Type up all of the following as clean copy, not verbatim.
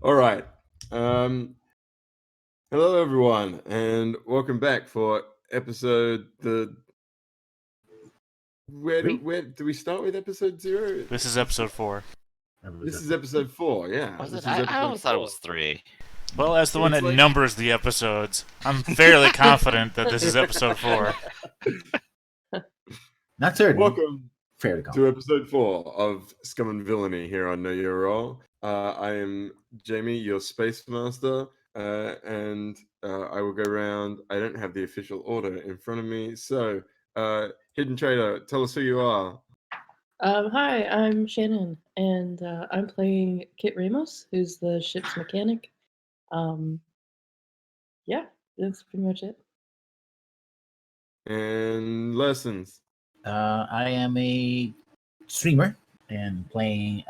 All right. Hello, everyone, and welcome back for episode Where Three? do we start with episode 0? This is episode 4. This is episode 4. Yeah, Was this it? is I episode always thought it 4. was 3. Well, as the one It's that like- numbers the episodes, I'm fairly confident that this is episode 4. Not certain. Welcome Fairly to confident. episode 4 of Scum and Villainy here on Know Your Role. I am Jamie, your Space Master, and I will go around. I don't have the official order in front of me, so Hidden Trader, tell us who you are. Hi, I'm Shannon, and I'm playing Kit Ramos, who's the ship's mechanic. Yeah, that's pretty much it. And lessons. I am a streamer and playing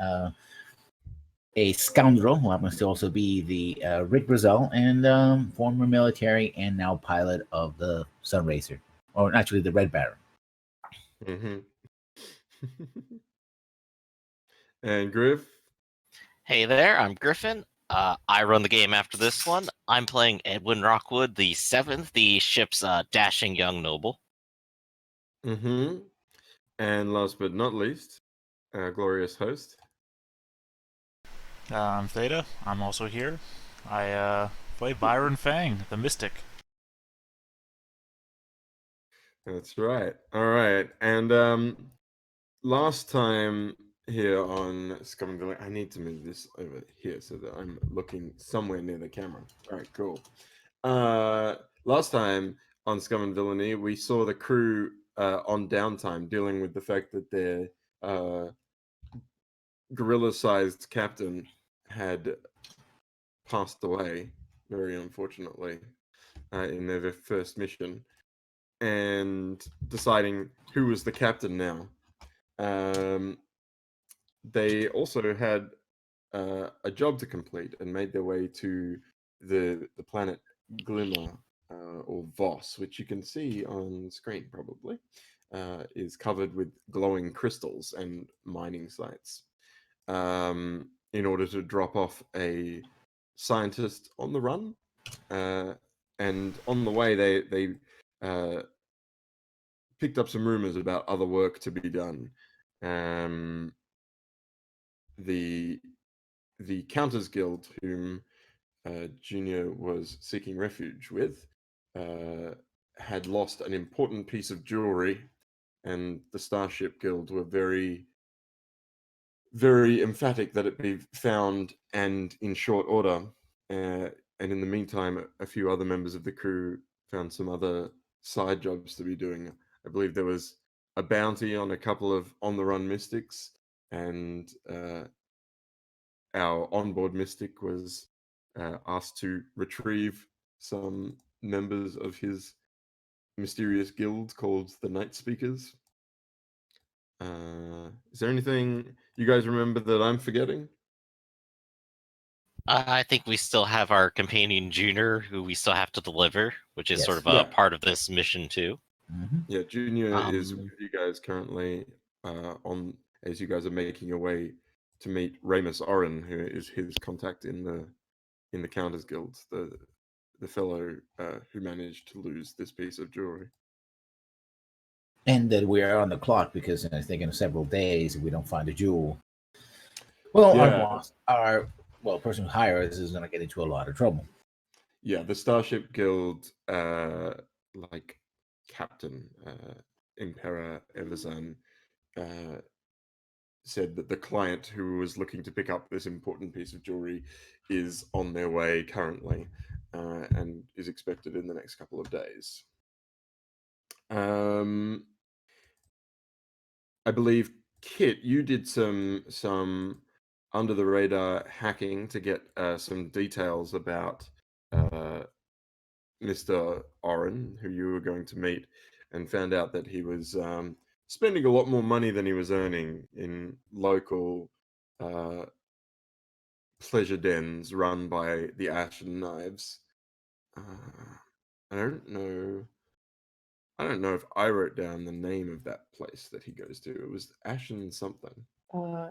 a scoundrel who happens to also be the Rick Brezal and former military and now pilot of the Sunracer, or actually the Red Baron. Mm-hmm. And Griff. Hey there, I'm Griffin. I run the game after this one. I'm playing Edwin Rockwood, the 7th, the ship's dashing young noble. Mm-hmm. And last but not least, our glorious host. I'm Theta. I'm also here. I play Byron Fang, the Mystic. That's right. All right. And last time here on Scum and Villainy, I need to move this over here so that I'm looking somewhere near the camera. All right, cool. Last time on Scum and Villainy, we saw the crew on downtime dealing with the fact that their gorilla-sized captain had passed away, very unfortunately, in their first mission, and deciding who was the captain now. They also had a job to complete and made their way to the planet Glimmer, or Voss, which you can see on screen probably, is covered with glowing crystals and mining sites. In order to drop off a scientist on the run, and on the way they picked up some rumors about other work to be done. The Counters Guild, whom Junior was seeking refuge with, had lost an important piece of jewelry, and the Starship Guild were very, very emphatic that it be found and in short order. And in the meantime, a few other members of the crew found some other side jobs to be doing. I believe there was a bounty on a couple of on-the-run mystics, and our onboard mystic was asked to retrieve some members of his mysterious guild called the Night Speakers. Is there anything you guys remember that I'm forgetting? I think we still have our companion Junior, who we still have to deliver, which is Yes. sort of a Yeah. part of this mission too. Mm-hmm. Yeah, Junior is Um, with you guys currently on as you guys are making your way to meet Ramus Oren, who is his contact in the Counters Guild, the fellow who managed to lose this piece of jewelry. And that we are on the clock because I think in several days if we don't find a jewel, well, Yeah. our boss, person who hires us is going to get into a lot of trouble. Yeah, the Starship Guild, like Captain Impera Evazan, said that the client who was looking to pick up this important piece of jewelry is on their way currently, and is expected in the next couple of days. I believe, Kit, you did some under the radar hacking to get some details about Mr. Oren, who you were going to meet, and found out that he was spending a lot more money than he was earning in local pleasure dens run by the Ashen Knives. I don't know if I wrote down the name of that place that he goes to. It was Ashen something.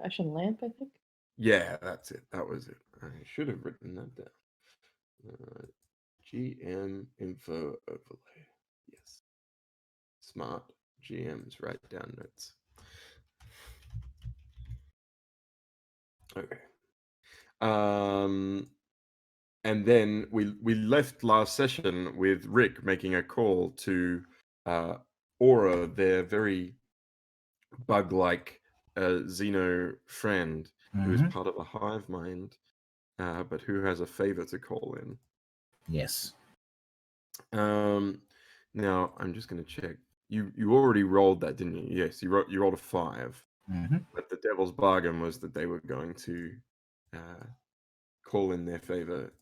Ashen Lamp, I think. Yeah, that's it. That was it. I should have written that down. GM info overlay. Yes. Smart GMs write down notes. Okay. And then we left last session with Rick making a call to Aura, their very bug-like Xeno friend, who is part of a hive mind, but who has a favor to call in. Yes. Now I'm just going to check. You already rolled that, didn't you? Yes, you rolled a 5. But the devil's bargain was that they were going to call in their favor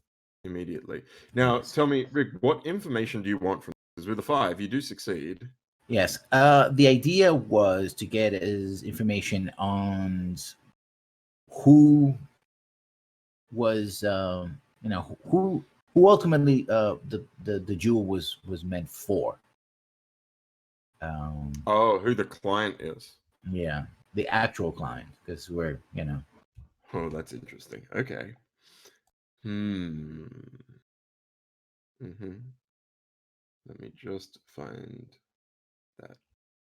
immediately. Now, tell me, Rick, what information do you want from this? With a 5, you do succeed. Yes. The idea was to get his information on who was, who ultimately the jewel was meant for. Who the client is? Yeah, the actual client, because we're Oh, that's interesting. Okay. Let me just find that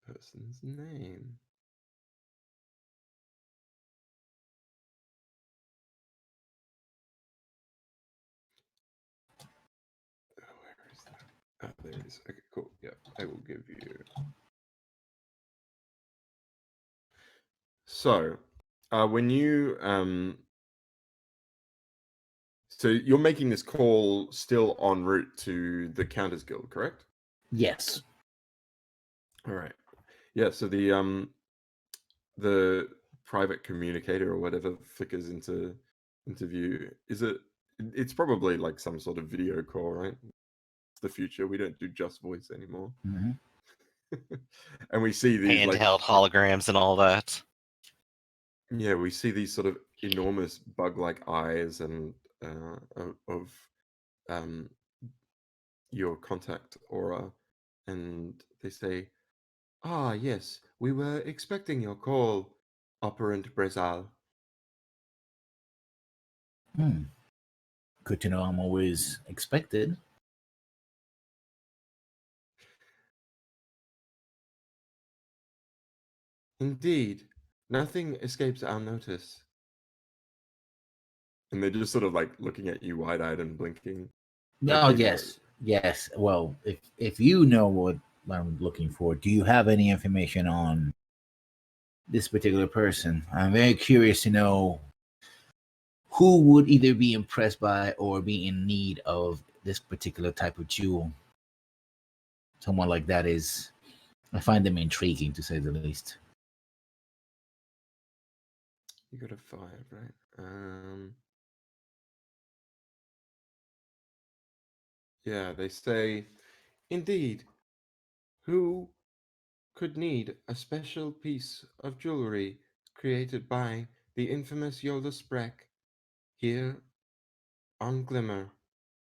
person's name. Where is that? Ah, there it is. Okay, cool. Yeah, I will give you. So, when you so you're making this call still en route to the Counters Guild, correct? Yes. All right. Yeah. So the private communicator or whatever flickers into view. Is it? It's probably like some sort of video call, right? It's the future. We don't do just voice anymore. And we see these Handheld holograms and all that. Yeah, we see these sort of enormous bug-like eyes and of your contact Aura, and they say, "Ah, yes, we were expecting your call, Operant Brezal." Good to know I'm always expected. Indeed, nothing escapes our notice. And they're just sort of like looking at you wide-eyed and blinking. Oh, yes. Well, if you know what I'm looking for, do you have any information on this particular person? I'm very curious to know who would either be impressed by or be in need of this particular type of jewel. Someone like that I find them intriguing, to say the least. You got a 5, right? Yeah, they say, indeed, who could need a special piece of jewelry created by the infamous Yoda Sprek here on Glimmer?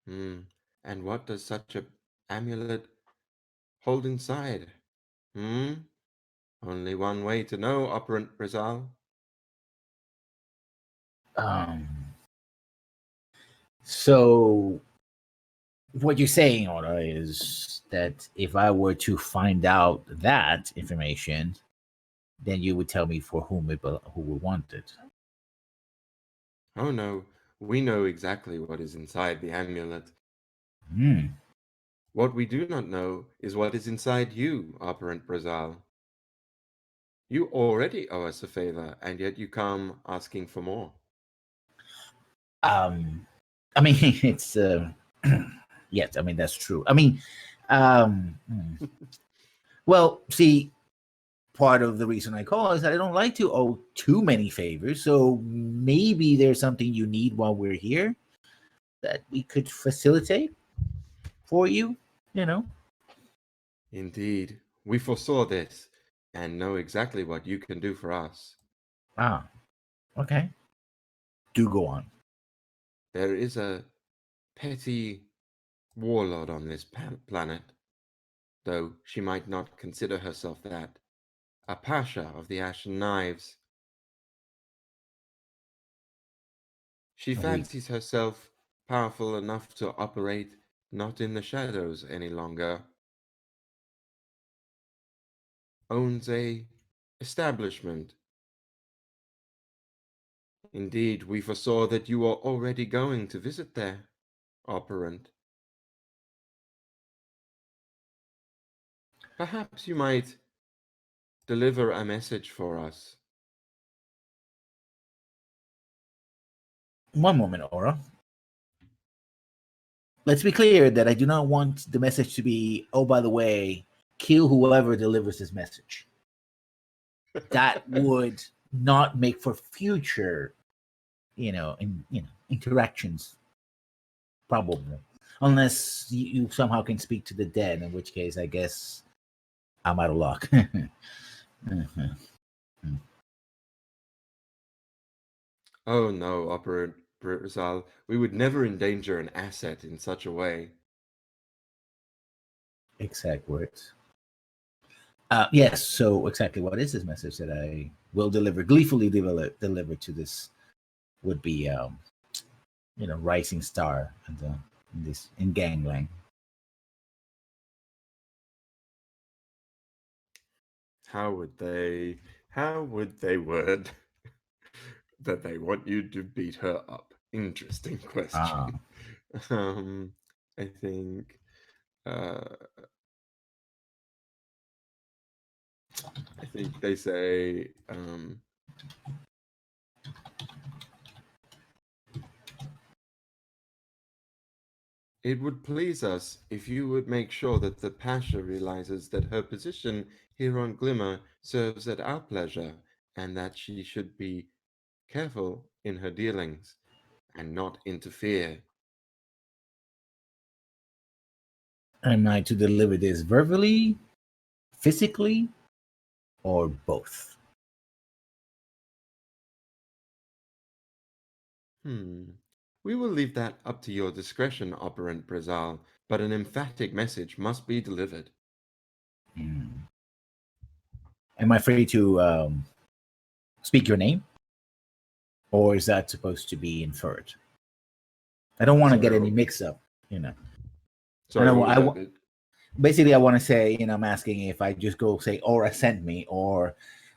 And what does such a amulet hold inside? Only one way to know, Operant Brezal. So what you're saying, Oda, is that if I were to find out that information, then you would tell me for who would want it. Oh no, we know exactly what is inside the amulet. What we do not know is what is inside you, Operant Brezal. You already owe us a favor, and yet you come asking for more. I mean, it's yes, I mean that's true. I mean, well, see, part of the reason I call is that I don't like to owe too many favors. So maybe there's something you need while we're here that we could facilitate for you, Indeed, we foresaw this and know exactly what you can do for us. Ah, okay. Do go on. There is a petty warlord on this planet, though she might not consider herself that. A Pasha of the Ashen Knives. She We- fancies herself powerful enough to operate not in the shadows any longer. Owns a establishment. Indeed, we foresaw that you are already going to visit there, operant. Perhaps you might deliver a message for us. One moment, Aura. Let's be clear that I do not want the message to be, oh, by the way, kill whoever delivers this message. That would not make for future, interactions, probably, unless you somehow can speak to the dead. In which case, I guess I'm out of luck. Oh no, Operant Brezal, we would never endanger an asset in such a way. Exact words. Yes. So exactly, what is this message that I will gleefully deliver to this would be, rising star in gangland? How would they word that they want you to beat her up? Interesting question. I think they say it would please us if you would make sure that the Pasha realizes that her position here on Glimmer serves at our pleasure, and that she should be careful in her dealings and not interfere. Am I to deliver this verbally, physically, or both? We will leave that up to your discretion, Operant Brezal, but an emphatic message must be delivered. Am I free to speak your name? Or is that supposed to be inferred? I don't want to get any mix-up, Sorry, basically, I want to say, I'm asking if I just go say, Aura sent me, or,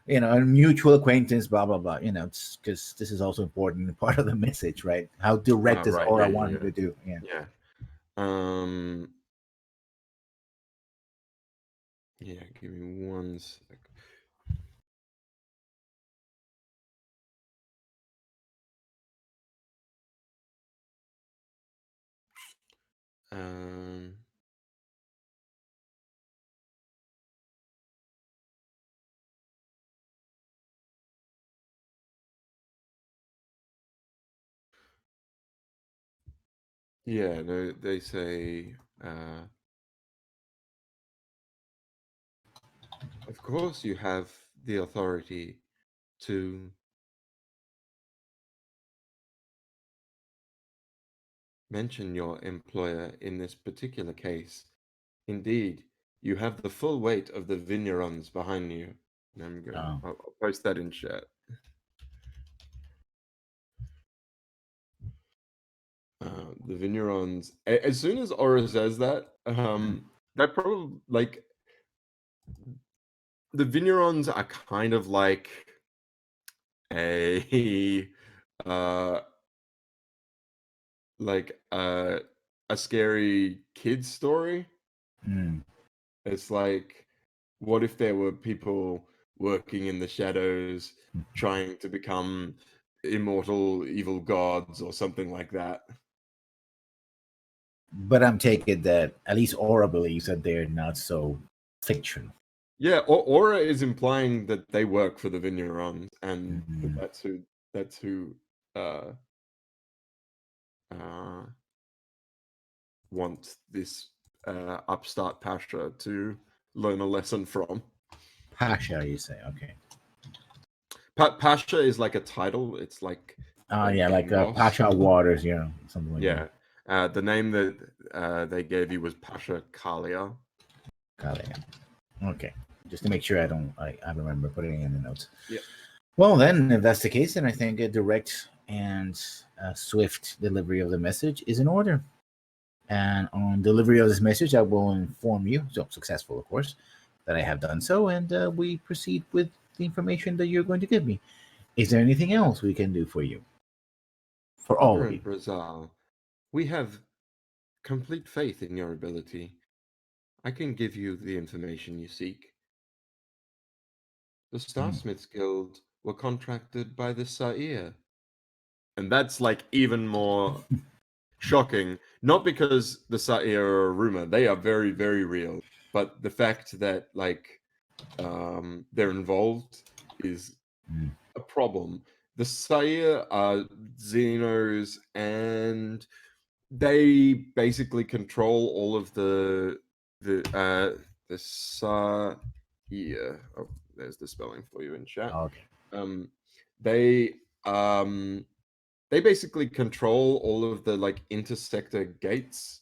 a mutual acquaintance, blah, blah, blah, because this is also important part of the message, right? How direct does Aura want me to do? Yeah. Yeah, give me 1 sec. Yeah, no, they say, of course you have the authority to mention your employer in this particular case. Indeed, you have the full weight of the vignerons behind you. And I'll post that in chat. The vignerons, as soon as Aura says that, that probably, like, the vignerons are kind of like a a scary kid's story. It's like, what if there were people working in the shadows trying to become immortal evil gods or something like that? But I'm taking that at least Aura believes that they're not so fictional. Yeah, Aura is implying that they work for the vignerons, and that's who wants this upstart Pasha to learn a lesson from. Pasha, you say? Okay. Pasha is like a title. It's like like Pasha Waters, something like that. Yeah. The name that they gave you was Pasha Kalia. Kalia. Okay. Just to make sure I remember putting it in the notes. Yeah. Well, then, if that's the case, then I think a direct and a swift delivery of the message is in order. And on delivery of this message, I will inform you, so successful, of course, that I have done so, and we proceed with the information that you're going to give me. Is there anything else we can do for you? For all of you. Operant Brezal, we have complete faith in your ability. I can give you the information you seek. The Starsmiths Guild were contracted by the Sair. And that's like even more shocking. Not because the Sair are a rumor, they are very, very real. But the fact that like they're involved is Mm. a problem. The Sair are Xenos, and they basically control all of the Sair. Oh, there's the spelling for you in chat. Okay. Um, they they basically control all of the like intersector gates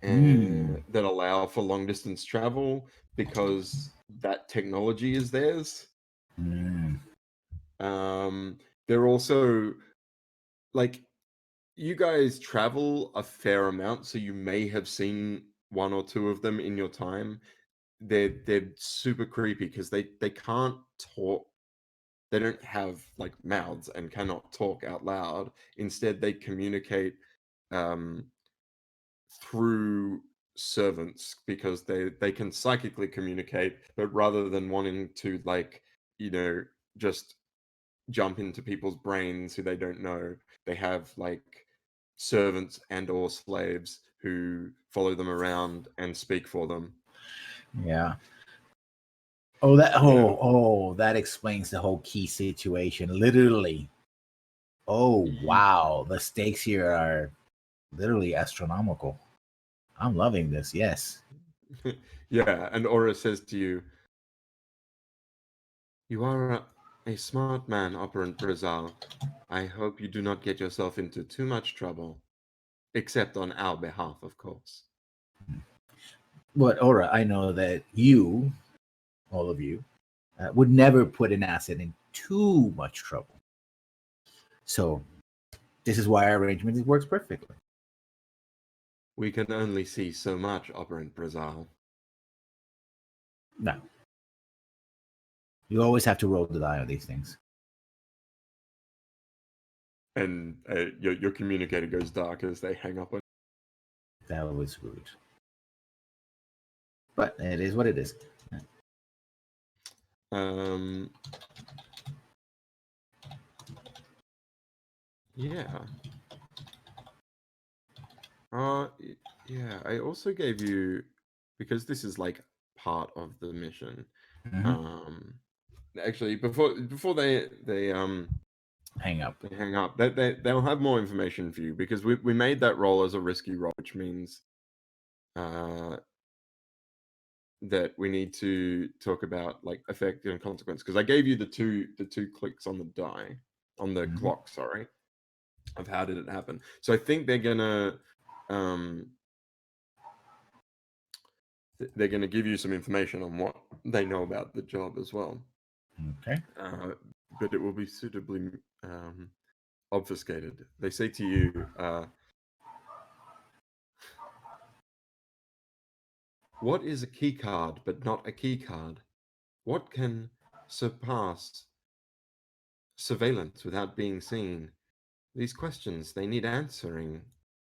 and that allow for long distance travel because that technology is theirs. Mm. They're also like you guys travel a fair amount, so you may have seen one or two of them in your time. They're super creepy because they can't talk. They don't have like mouths and cannot talk out loud. Instead, they communicate um, through servants because they can psychically communicate, but rather than wanting to like just jump into people's brains who they don't know, they have like servants and or slaves who follow them around and speak for them. Yeah. Oh, Yeah. that explains the whole key situation. Literally. Oh, wow. The stakes here are literally astronomical. I'm loving this. Yes. Yeah, and Aura says to you, "You are a smart man, Operant Brezal. I hope you do not get yourself into too much trouble, except on our behalf, of course." But Aura, I know that you, all of you, would never put an asset in too much trouble. So this is why our arrangement works perfectly. We can only see so much, Operant Brezal. No. You always have to roll the die on these things. And your communicator goes dark as they hang up on. That was rude. But it is what it is. Um. Yeah. Yeah. I also gave you, because this is like part of the mission. Mhm. Actually, before they Hang up. they hang up, they'll have more information for you because we made that roll as a risky roll, which means that we need to talk about like effect and consequence, because I gave you the two clicks on the die on the Mhm. clock, sorry, of how did it happen. So I think they're gonna give you some information on what they know about the job as well. Okay. But it will be suitably obfuscated. They say to you, "What is a key card but not a key card? What can surpass surveillance without being seen? These questions, they need answering,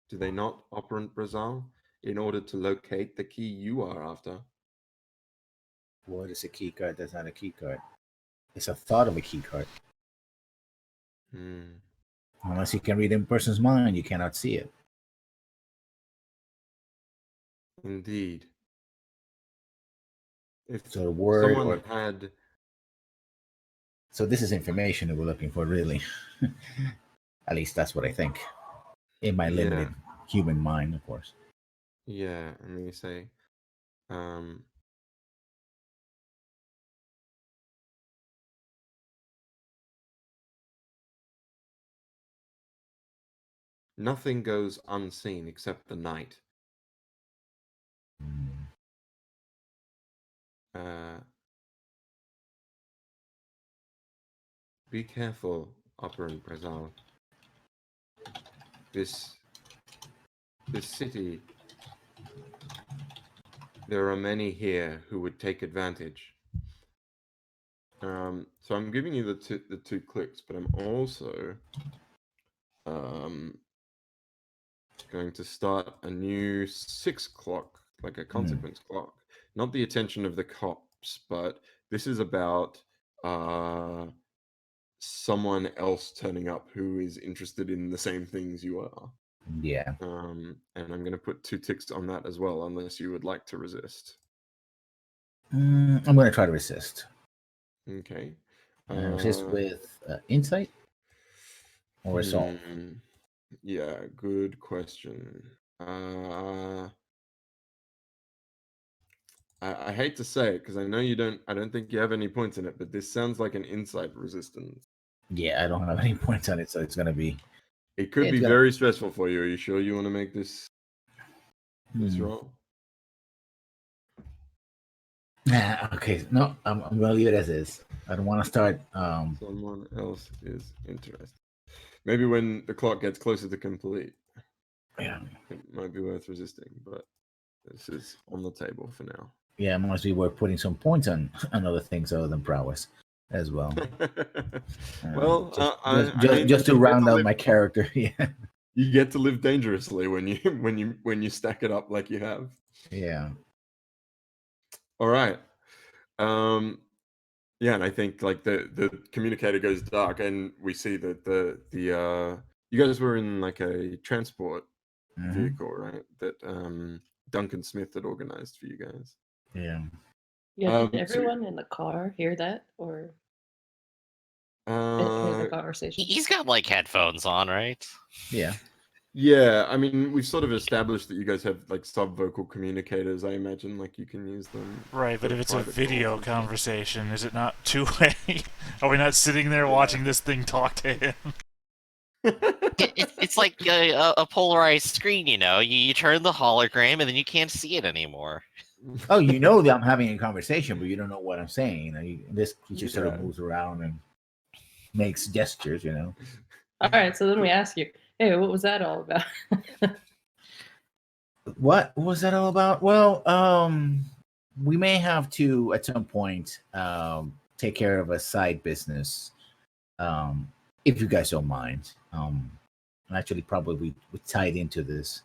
do they not, Operant Brezal, in order to locate the key you are after?" What is a key card that's not a key card? It's a thought of a key card. Hmm. Unless you can read a person's mind, you cannot see it. Indeed. If So the word someone or had... so this is information that we're looking for, really. At least that's what I think. In my Yeah. limited human mind, of course. Yeah, and they say, "Nothing goes unseen except the night. Mm. Uh, be careful, Operant Brezal. this city, there are many here who would take advantage. So I'm giving you the two clicks, but I'm also going to start a new 6 clock, like a consequence clock. Not the attention of the cops, but this is about someone else turning up who is interested in the same things you are. Yeah. And I'm going to put 2 ticks on that as well, unless you would like to resist. I'm going to try to resist. Okay. Resist with insight or resolve. Yeah, good question. I hate to say it because I know you don't. I don't think you have any points in it, but this sounds like an insight resistance. Yeah, I don't have any points on it, so it's going to be. It could be very stressful for you. Are you sure you want to make this roll? Okay, no, I'm going to leave it as is. I don't want to start. Someone else is interested. Maybe when the clock gets closer to complete, Yeah, it might be worth resisting. But this is on the table for now. Yeah, it must be worth putting some points on other things other than prowess as well. Well, just to round out my character. Yeah. You get to live dangerously when you stack it up like you have. Yeah. All right. Yeah, and I think like the communicator goes dark, and we see that the you guys were in like a transport vehicle, right? That Duncan Smith had organized for you guys. Yeah. Yeah, did everyone in the car hear that or hear the conversation? He's got like headphones on, right? Yeah. Yeah, I mean, we've sort of established that you guys have like sub-vocal communicators. I imagine like you can use them. Right, but if it's a video conversation, is it not two-way? Are we not sitting there watching this thing talk to him? It's like a polarized screen, you know. You turn the hologram and then you can't see it anymore. Oh, you know that I'm having a conversation, but you don't know what I'm saying. You know, this creature sort of moves around and makes gestures, you know. All right, so then we ask you, hey, what was that all about? What was that all about? Well, we may have to at some point take care of a side business, if you guys don't mind. Actually, probably we tied into this,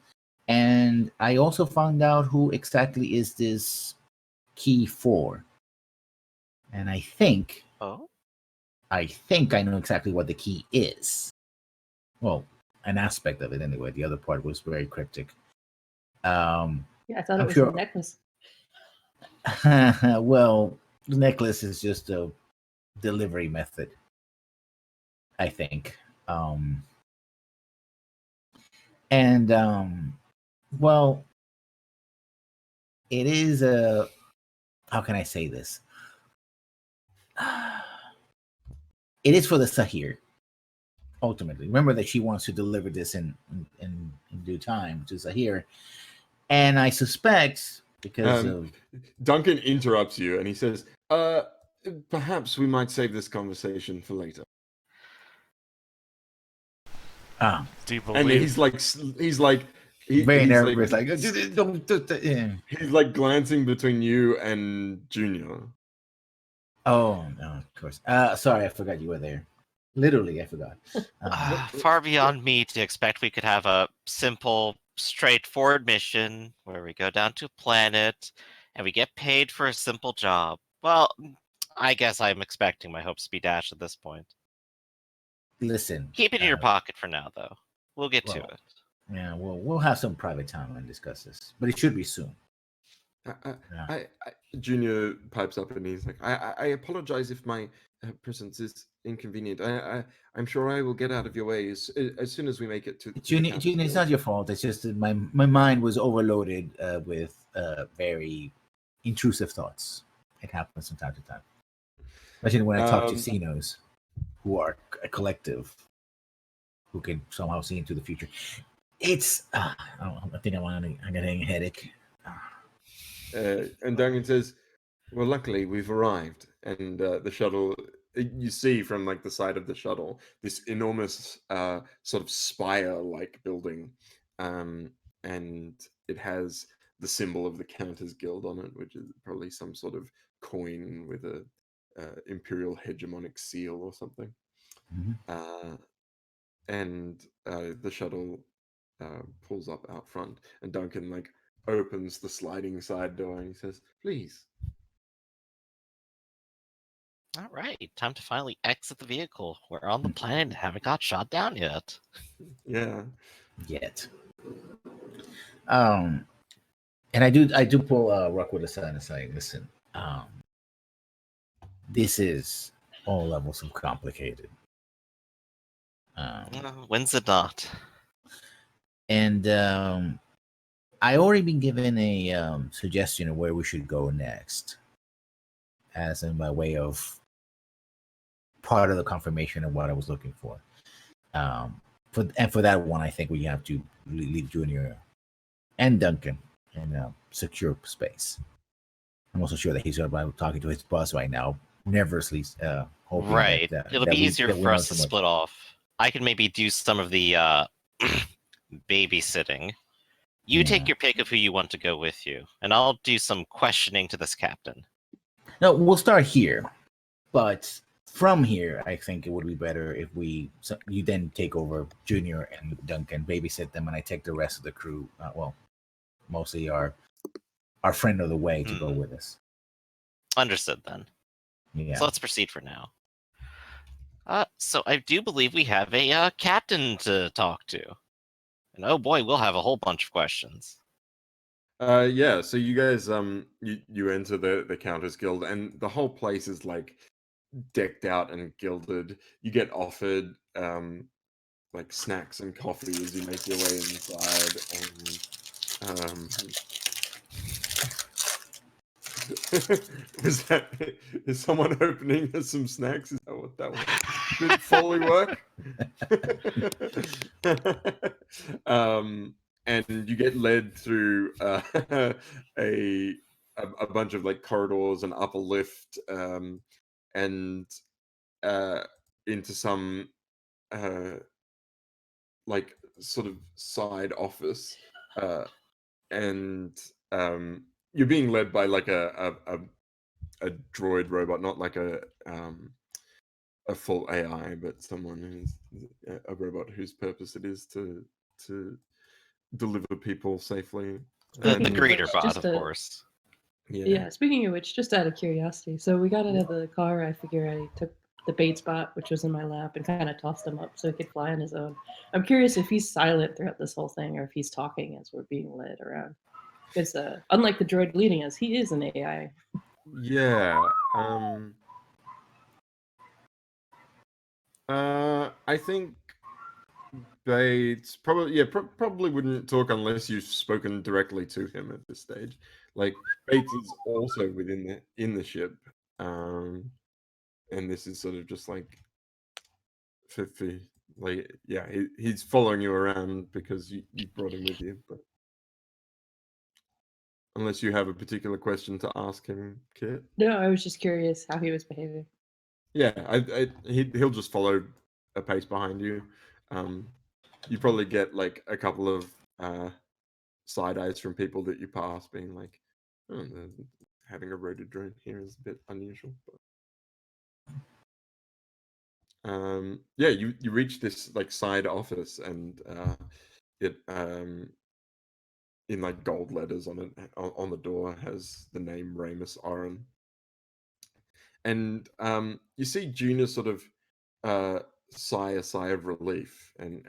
and I also found out who exactly is this key for, and I think I know exactly what the key is. Well, an aspect of it anyway. The other part was very cryptic. Yeah, I thought it was a necklace. Well, the necklace is just a delivery method, I think. Well, it is a. How can I say this? It is for the Sahir. Ultimately, remember that she wants to deliver this in due time to Sahir, and I suspect because of Duncan interrupts you and he says, perhaps we might save this conversation for later. Do you believe? And he's very nervous, he's like glancing between you and Junior. Oh no, of course. Sorry, I forgot you were there. Literally, I forgot. Far beyond me to expect we could have a simple, straightforward mission where we go down to a planet and we get paid for a simple job. Well, I guess I'm expecting my hopes to be dashed at this point. Listen. Keep it in your pocket for now, though. We'll get to it. Yeah, we'll have some private time and discuss this, but it should be soon. Junior pipes up and he's like, I apologize if my presence is inconvenient. I'm sure I will get out of your way as soon as we make it to Junior, it's not your fault. It's just that my mind was overloaded with very intrusive thoughts. It happens from time to time, especially when I talk to Xenos, who are a collective who can somehow see into the future. It's I think I'm getting a headache. And Duncan says, well, luckily we've arrived, and the shuttle you see from like the side of the shuttle this enormous sort of spire-like building, and it has the symbol of the Counters Guild on it, which is probably some sort of coin with a imperial hegemonic seal or something. Mhm. And the shuttle pulls up out front, and Duncan like opens the sliding side door and he says, "Please." All right, time to finally exit the vehicle. We're on the planet and haven't got shot down yet. Yeah. Yet. And I do pull Rockwood aside and say, listen, this is all levels of complicated. When's it not? And I already been given a suggestion of where we should go next, as in by way of part of the confirmation of what I was looking for. For that one, I think we have to leave Junior and Duncan in a secure space. I'm also sure that he's talking to his boss right now, nervously hoping Right. that It'll that be we- easier that we for know us to so much. split off. I can maybe do some of the babysitting. You take Yeah. your pick of who you want to go with you, and I'll do some questioning to this captain. No, we'll start here, but from here, I think it would be better if you then take over Junior and Duncan, babysit them, and I take the rest of the crew. Mostly our friend of the way to go with us. Understood then. Yeah. So let's proceed for now. So I do believe we have a captain to talk to. And oh boy, we'll have a whole bunch of questions. Yeah, so you guys you enter the Counters Guild, and the whole place is like decked out and gilded. You get offered like snacks and coffee as you make your way inside, and is someone opening some snacks? Is that what that was? Good Foley work. And you get led through a bunch of like corridors and up a lift, and into some like sort of side office, and you're being led by like a droid robot, not like a full AI, but someone who's a robot whose purpose it is to deliver people safely. The Speaking of greeter which, bot, just of a- course. Yeah, speaking of which, just out of curiosity, so we got out of the car. I figure I took the bait spot, which was in my lap, and kind of tossed him up so he could fly on his own. I'm curious if he's silent throughout this whole thing or if he's talking as we're being led around. Because unlike the droid leading us, he is an AI. Yeah. I think Bates probably wouldn't talk unless you've spoken directly to him at this stage. Like Bates is also in the ship, and this is sort of just like for like he's following you around because you brought him with you. But unless you have a particular question to ask him, Kit. No, I was just curious how he was behaving. Yeah, he'll just follow a pace behind you. You probably get like a couple of side eyes from people that you pass, being like, "Oh, having a rotor drone here is a bit unusual." But yeah, you reach this like side office, and it in like gold letters on it on the door has the name Ramus Oren. And you see Junior sort of sigh a sigh of relief, and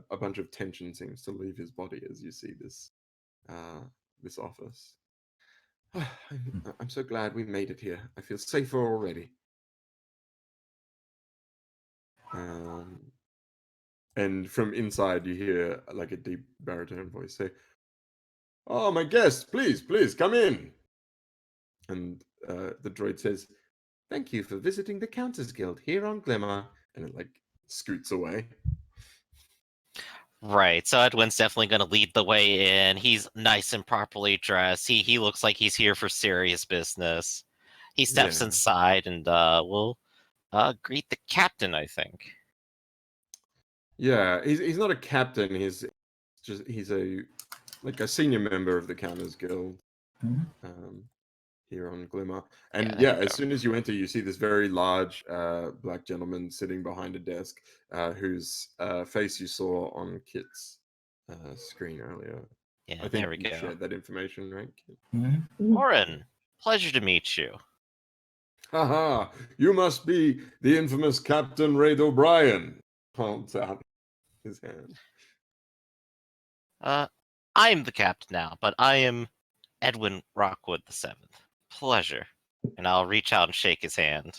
a bunch of tension seems to leave his body as you see this this office. I'm so glad we made it here. I feel safer already. And from inside you hear like a deep baritone voice say, "Oh, my guests, please come in." And the droid says, "Thank you for visiting the Counters Guild here on Glimmer," and it like scoots away. Right. So Edwin's definitely going to lead the way in. He's nice and properly dressed. He looks like he's here for serious business. He steps Yeah. inside and we'll Greet the captain, I think. Yeah, he's not a captain. He's a senior member of the Counters Guild. Mhm. Here on Glimmer. Yeah, And there yeah, you as go. soon as you enter, you see this very large black gentleman sitting behind a desk, whose face you saw on Kit's screen earlier. Yeah, I there think we you go. shared that information, right, Kit? Mhm. Oren, pleasure to meet you. Haha, you must be the infamous Captain Raid O'Brien. Holds out his hand. I'm the captain now, but I am Edwin Rockwood the 7th. Pleasure. And I'll reach out and shake his hand.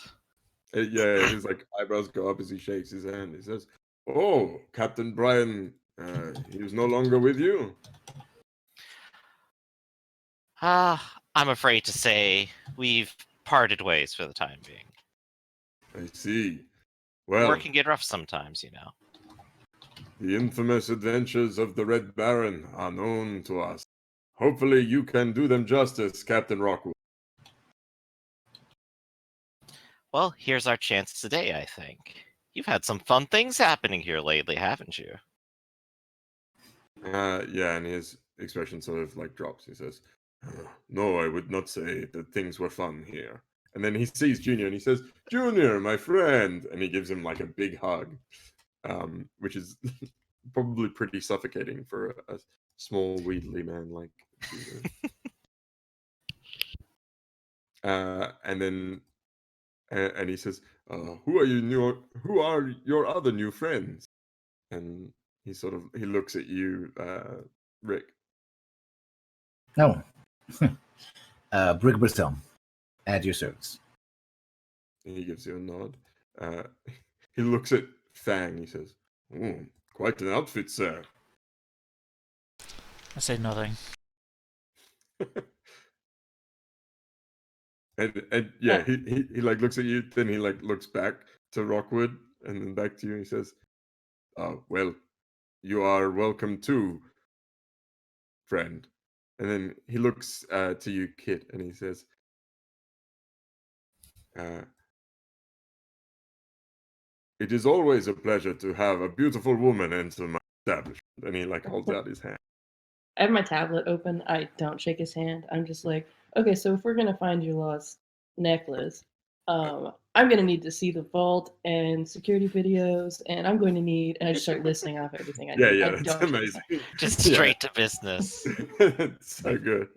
Yeah, his eyebrows go up as he shakes his hand. He says, "Oh, Captain Brian, he was no longer with you." I'm afraid to say we've parted ways for the time being. I see. Well, Work can get rough sometimes, you know. the infamous adventures of the Red Baron are known to us. Hopefully you can do them justice, Captain Rockwood. Well, here's our chance today, I think. You've had some fun things happening here lately, haven't you? Yeah, and his expression sort of drops. He says, "No, I would not say that things were fun here." And then he sees Junior and he says, "Junior, my friend," and he gives him a big hug, which is probably pretty suffocating for a small, wheedly man like Junior. And then and he says, "Who are Who are your other new friends?" And he looks at you, Rick. Oh, Brig Brezal, at your service. And he gives you a nod. He looks at Fang. He says, "Quite an outfit, sir." I say nothing. And yeah, he looks at you, then he looks back to Rockwood, and then back to you. And he says, "Well, you are welcome too, friend." And then he looks to you, Kit, and he says, "It is always a pleasure to have a beautiful woman enter my establishment." And he holds out his hand. I have my tablet open. I don't shake his hand. I'm just like, okay, so if we're gonna find your lost necklace, I'm gonna need to see the vault and security videos, and I'm going to need, and I just start listing off everything I Yeah, need. yeah, I that's don't shake his amazing. hand. Just Yeah. straight to business. It's so good.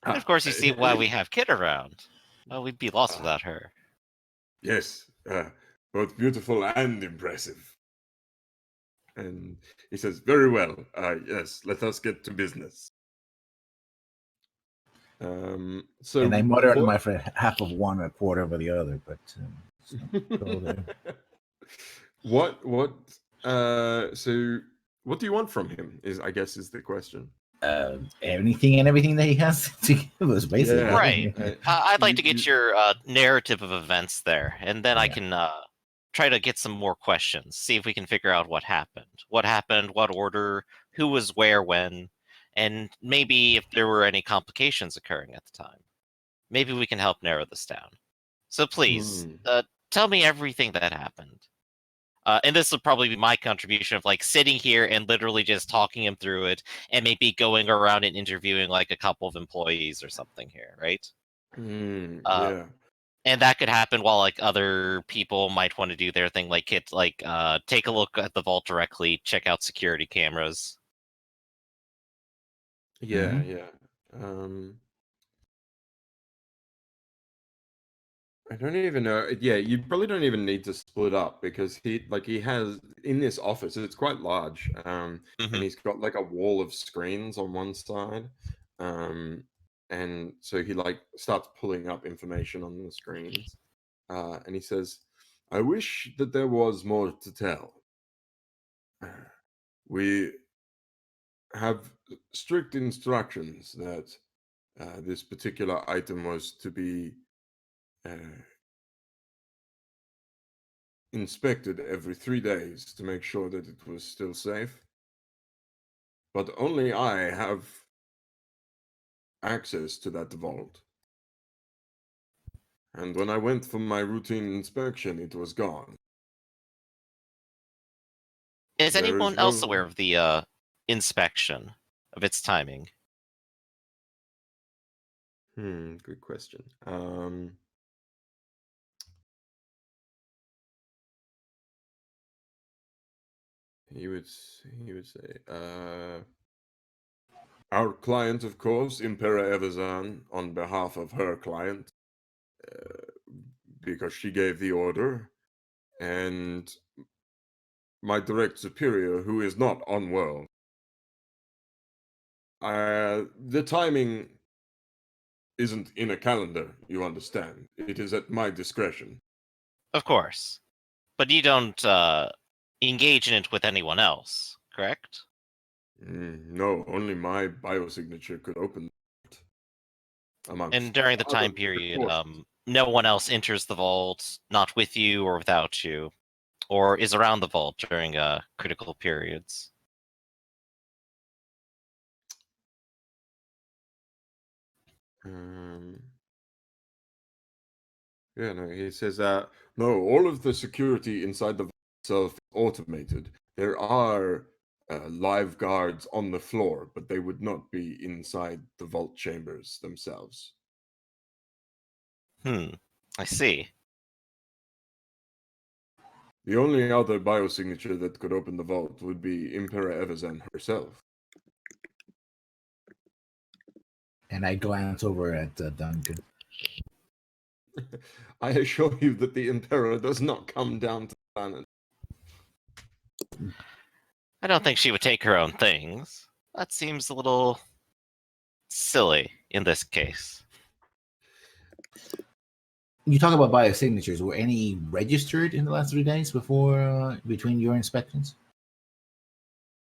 And of course, you see why we have Kit around. Well, we'd be lost Ah. without her. Yes, both beautiful and impressive. And he says, "Very well. Yes, let us get to business." So And I mutter to my friend, half of one and a quarter of the other, but go there. So what do you want from him? I guess is the question. Anything and everything that he has to give us, basically. Yeah, Right. I'd like to you- get your narrative of events there, and then I Yeah. can try to get some more questions, see if we can figure out what happened. What happened, what order, who was where, when, and maybe if there were any complications occurring at the time. Maybe we can help narrow this down. So please, tell me everything that happened. And this would probably be my contribution of sitting here and literally just talking him through it, and maybe going around and interviewing a couple of employees or something here, right? Yeah. And that could happen while other people might want to do their thing, take a look at the vault directly, check out security cameras. Yeah, Mhm. yeah. I don't even know. Yeah, you probably don't even need to split up because he has in this office. It's quite large, and Hmm. he's got a wall of screens on one side, and so he starts pulling up information on the screens, and he says, "I wish that there was more to tell. We have strict instructions that this particular item was to be." Inspected every 3 days to make sure that it was still safe. But only I have access to that vault. And when I went for my routine inspection, it was gone. Is There is anyone else no- aware of the inspection, of its timing? Good question. He would say, our client, of course, Impera Evazan, on behalf of her client, because she gave the order, and my direct superior, who is not on world. The timing isn't in a calendar, you understand. It is at my discretion. Of course. But you don't engage in it with anyone else, correct? No, only my biosignature could open it. And during the other time period, precautions. no one else enters the vault, not with you or without you, or is around the vault during critical periods. Yeah, no, he says that no, all of the security inside the vault itself is automated. There are live guards on the floor, but they would not be inside the vault chambers themselves. I see. The only other biosignature that could open the vault would be Impera Evazan herself. And I glance over at Duncan. I assure you that the Impera does not come down to the planet. I don't think she would take her own things. That seems a little silly in this case. You talk about biosignatures. Were any registered in the last 3 days before between your inspections?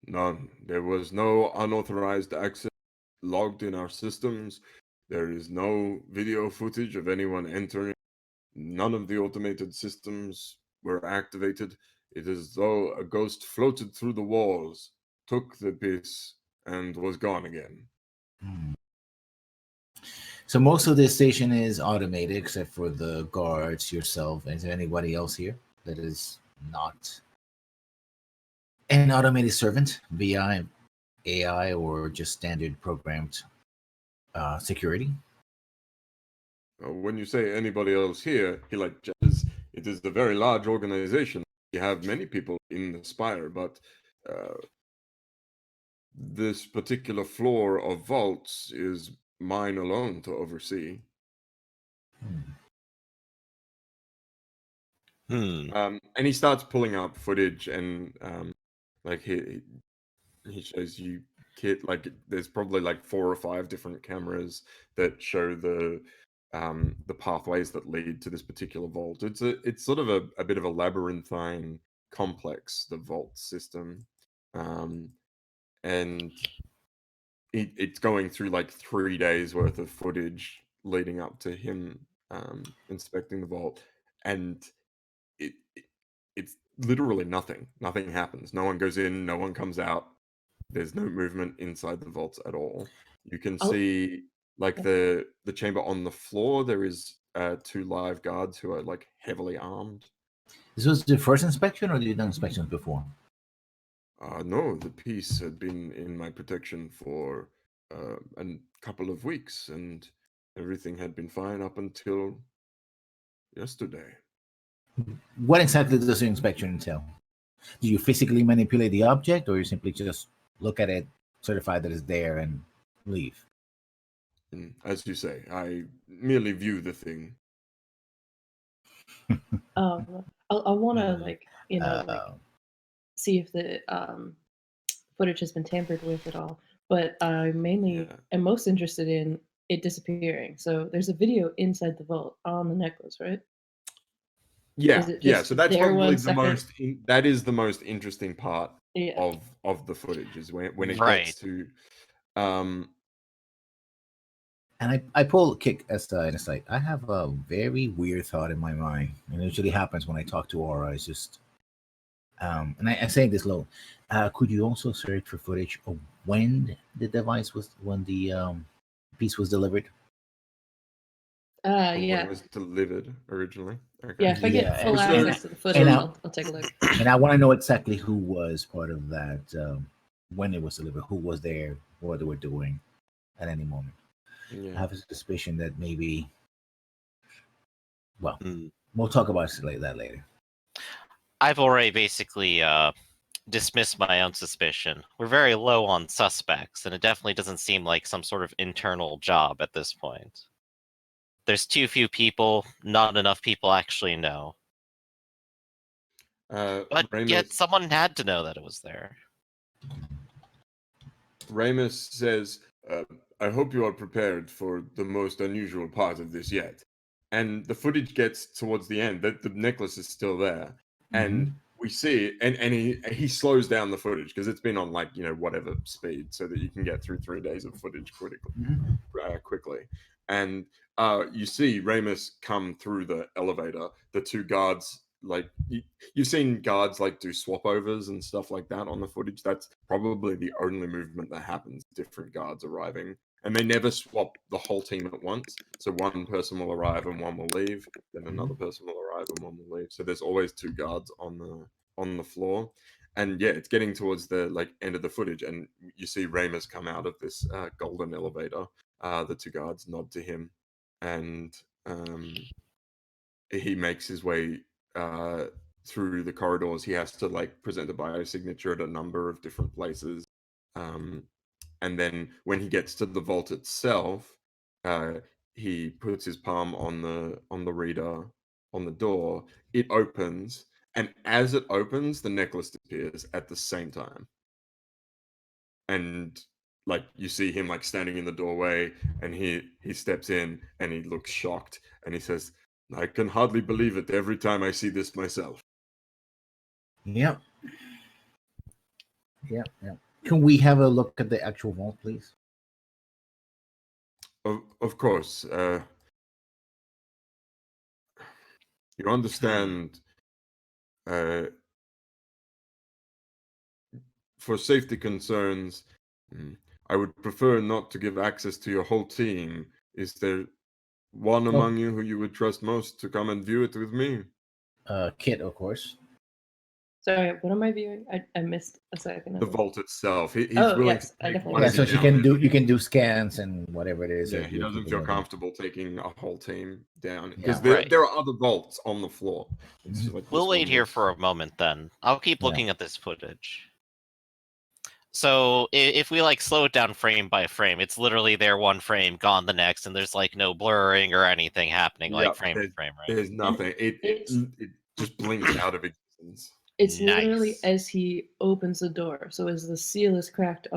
None. There was no unauthorized access logged in our systems. There is no video footage of anyone entering. None of the automated systems were activated. It is as though a ghost floated through the walls, took the piece, and was gone again. So most of this station is automated, except for the guards, yourself. Is there anybody else here that is not an automated servant, VI, AI, or just standard programmed security? When you say anybody else here, he judges. It is a very large organization. You have many people in the spire, but this particular floor of vaults is mine alone to oversee. And he starts pulling up footage, and he shows you kit there's probably 4 or 5 different cameras that show the pathways that lead to this particular vault. It's sort of a bit of a labyrinthine complex, the vault system, and it's going through 3 days worth of footage leading up to him inspecting the vault, and it's literally nothing. Nothing happens. No one goes in, no one comes out. There's no movement inside the vaults at all. You can see the chamber on the floor. There is 2 live guards who are heavily armed. This was the first inspection, or did you done inspections before? No, the piece had been in my protection for a couple of weeks, and everything had been fine up until yesterday. What exactly does the inspection entail? Do you physically manipulate the object, or you simply just look at it, certify that it's there, and leave? As you say, I merely view the thing. I want to see if the footage has been tampered with at all. But I mainly am most interested in it disappearing. So there's a video inside the vault on the necklace, right? Yeah, so that's probably that is the most interesting part of the footage, is when it gets to And I pull Kick aside and it's like, I have a very weird thought in my mind. And it usually happens when I talk to Aura. It's just and I say this low. Could you also search for footage of when the piece was delivered? of when Yeah. it was delivered originally. Okay. Yeah, if I Yeah, get full and- access to the footage, and I'll take a look. And I want to know exactly who was part of that when it was delivered, who was there, what they were doing at any moment. I Yeah. have a suspicion that maybe, well, Hmm. we'll talk about that later. I've already basically dismissed my own suspicion. We're very low on suspects, and it definitely doesn't seem like some sort of internal job at this point. There's too few people, not enough people actually know. But yet Ramus, someone had to know that it was there. Ramus says, I hope you are prepared for the most unusual part of this yet. And the footage gets towards the end that the necklace is still there. And we see, and he slows down the footage because it's been on like, whatever speed so that you can get through 3 days of footage quickly. And you see Ramus come through the elevator, the two guards, like you've seen guards like do swap overs and stuff like that on the footage. That's probably the only movement that happens, different guards arriving. And they never swap the whole team at once. So one person will arrive and one will leave, then another person will arrive and one will leave. So there's always two guards on the floor. And yeah, it's getting towards the like end of the footage, and you see Ramus come out of this golden elevator. The two guards nod to him, and he makes his way through the corridors. He has to like present a biosignature at a number of different places. And then when he gets to the vault itself, he puts his palm on the reader on the door. It opens, and as it opens, the necklace appears at the same time. And like you see him like standing in the doorway, and he steps in and he looks shocked, and he says, I can hardly believe it every time I see this myself. Yep. Can we have a look at the actual vault, please? Of course. You understand, for safety concerns, I would prefer not to give access to your whole team. Is there one among you who you would trust most to come and view it with me? Kit, of course. Sorry, what am I viewing? I missed a second. The vault itself. He's Oh, willing yes, to I take definitely one Yeah, of so you you down. can do scans and whatever it is. Yeah, that he you're doesn't keeping feel with. comfortable taking a whole team down Yeah. because Right. there are other vaults on the floor. It's just like We'll this wait one here was- for a moment then. I'll keep Yeah. looking at this footage. So if we like slow it down frame by frame, it's literally there one frame, gone the next, and there's like no blurring or anything happening like Yeah, frame to frame, right? There's nothing. It just blinks out of existence. It's literally Nice. as he opens the door. So as the seal is cracked